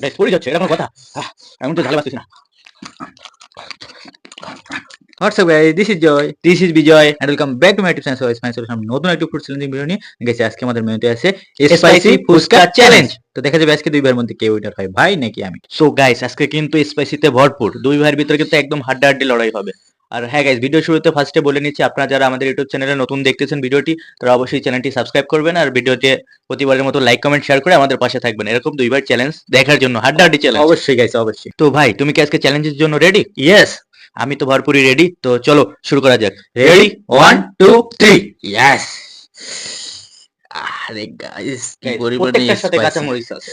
Guys পড়ে যাচ্ছে, এটা কোনো কথা? এমন তো ঝালে বাঁচতেছি না। What's up guys, this is Joy, this is Bijoy and welcome back to my YouTube channel. So my solution নতুন একটা ফুড চ্যালেঞ্জিং ভিডিও নিয়ে গেছে। আজকে আমাদের মেনুতে আছে স্পাইসি ফুচকা চ্যালেঞ্জ। তো দেখা যাবে আজকে দুই ভাইয়ের মধ্যে কে উইনার হয়, ভাই নাকি আমি। সো গাইস আজকে কিন্তু স্পাইসিতে ভরপুর, দুই ভাইয়ের ভিতরে কিন্তু একদম হাড্ডাহাড্ডি লড়াই হবে। আর হ্যাঁ গাইস, ভিডিও শুরুতে ফার্স্টে বলে নিচ্ছি, আপনারা যারা আমাদের ইউটিউব চ্যানেলে নতুন দেখতেছেন ভিডিওটি, তারা অবশ্যই চ্যানেলটি সাবস্ক্রাইব করবেন আর ভিডিওতে প্রতিবারের মতো লাইক কমেন্ট শেয়ার করে আমাদের পাশে থাকবেন এরকম দুইবার চ্যালেঞ্জ দেখার জন্য, হাড্ডাহাড্ডি চ্যালেঞ্জ। অবশ্যই গাইস অবশ্যই। তো ভাই তুমি কি আজকে চ্যালেঞ্জের জন্য রেডি? ইয়েস, আমি তো ভরপুরই রেডি। তো চলো শুরু করা যাক। রেডি, 1 2 3। ইয়েস। আরে গাইস কি পরিমাণে সাথে কাঁচা মরিচ আছে।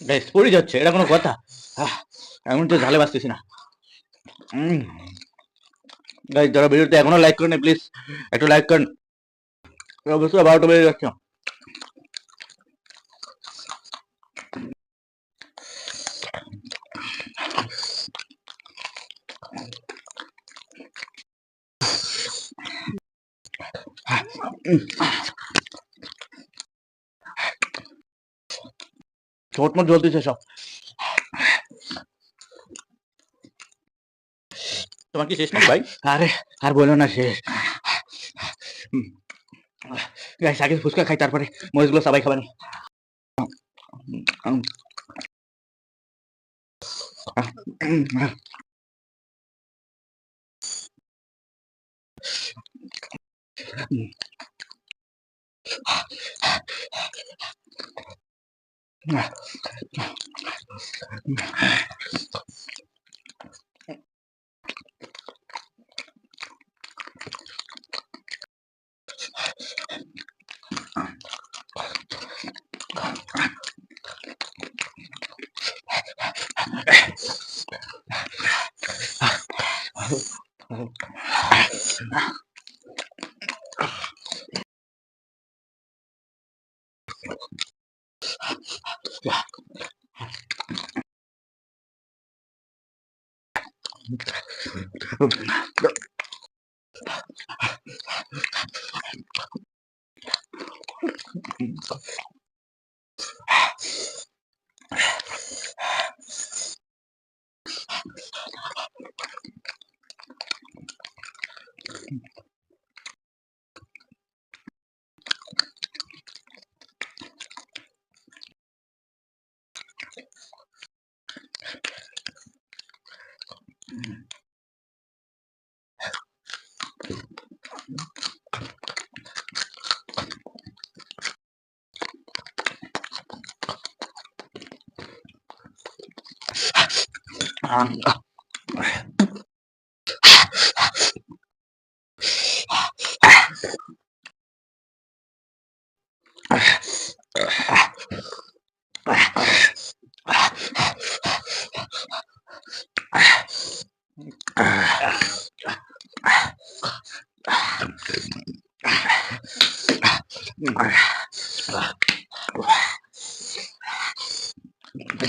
গাইস পড়ে যাচ্ছে, এটা কোনো কথা? এমন তো ঝালে বাঁচতেছি না। গাইস যারা ভিডিওতে এখনো লাইক করেন প্লিজ একটু লাইক করেন, অবশ্যই 12টা বেজে যাচ্ছে। ছোট মোট জ্বলতেছে সব। তোমার কি শেষ নাকি ভাই? আরে আর বলো না, শেষ। গাইস আগে ফুচকা খাই, তারপরে মরিচগুলো সবাই খাবানি।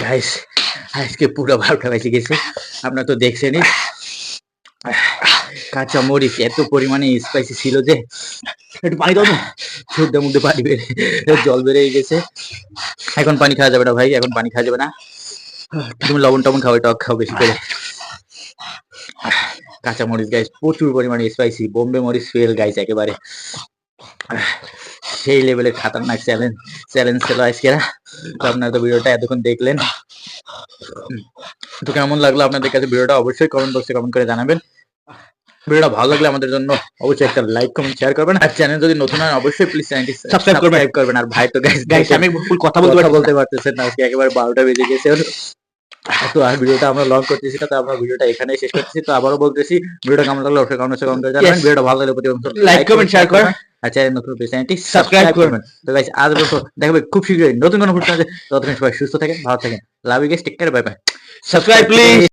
গাইস আজকে পুরো 12টা বেজে গেছে, আপনারা তো দেখছেনই। কাঁচা মরিচ এত পরিমাণে স্পাইসি ছিল যে একটু পানি দাও না, ঠোঁটের মধ্যে পানি বেড়ে জল বেরিয়ে গেছে। এখন পানি খাওয়া যাবে না ভাই, এখন পানি খাওয়া যাবে না। তুমি লবণ টবণ খাও, টক খাও বেশি করে। কাঁচা মরিচ গাইস প্রচুর পরিমাণে স্পাইসি, বোম্বে মরিচ ফেল গাইস একেবারে। সেই লেভেলের খাতারনাক চ্যালেঞ্জ ছিল আজকেরা। তো আপনারা তো ভিডিওটা এতক্ষণ দেখলেন, তো কেমন লাগলো আপনাদের কাছে ভিডিওটা অবশ্যই কমেন্ট বক্সে কমেন্ট করে জানাবেন। ভিডিওটা ভালো লাগলে আমাদের জন্য অবশ্যই একটা লাইক কমেন্ট শেয়ার করবেন, আর চ্যানেল যদি নতুন হয় অবশ্যই প্লিজ চ্যানেলটি সাবস্ক্রাইব করবেন। আর ভাই তো গাইস আমি ফুল কথা বলতে পারতেছেন না, আজকে একেবারে 12টা বেজে গেছে। তো আর ভিডিওটা আমরা লং করতেছি না, তো আমরা ভিডিওটা এখানেই শেষ করতেছি। তো আবারও বলতেছি, ভিডিওটা কেমন লাগলো অবশ্যই কমেন্ট করে জানাবেন। ভিডিওটা ভালো লাগলে প্রতি লাইক কমেন্ট শেয়ার করবেন, আর চ্যানেল নতুন চ্যানেলটি সাবস্ক্রাইব করবেন। তো গাইস আজ দেখাবে খুব শীঘ্রই নতুন কোনো ফুড চ্যানেলে। ততক্ষণ সবাই সুস্থ থাকেন, ভালো থাকেন। Love you guys, take care, bye bye. Subscribe please.